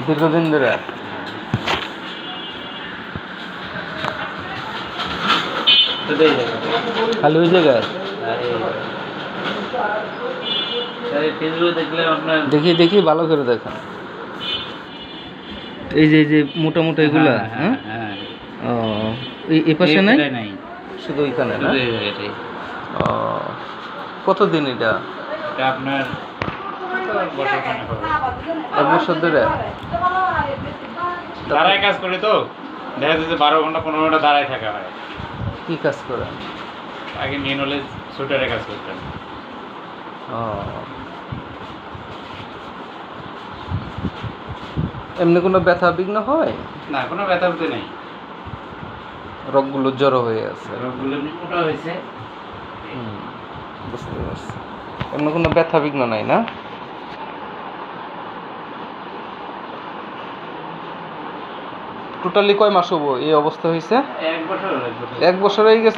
দীর্ঘদিন ধরে খালি ওই জায়গায় দেখি দেখি ভালো করে দেখা। এই যে মোটা মোটা এগুলা, হ্যাঁ ও এই পাশে নাই, শুধু ওইখানে না? ও কতদিন এটা? আপনার 1 বছর ধরে দাঁড়ায় কাজ করে, তো দেখা যাচ্ছে 12 ঘন্টা 15 ঘন্টা দাঁড়ায় থাকা হয়। কি কাজ করেন? আগে মেন হলে সুটারে কাজ করতেন। ও এমনি কোনো ব্যথা বিঘ্ন হয় না? কোনো ব্যথা ব্যথা নেই, রোগগুলো জড়ো হয়ে আছে, রোগগুলো মোটা হয়েছে। বুঝতে পারছি। এমনি কোনো ব্যথা বিঘ্ন নাই না? টোটালি কয় মাস হবো এই অবস্থা হয়েছে? 1 বছর 1 বছর হয়ে গেছে।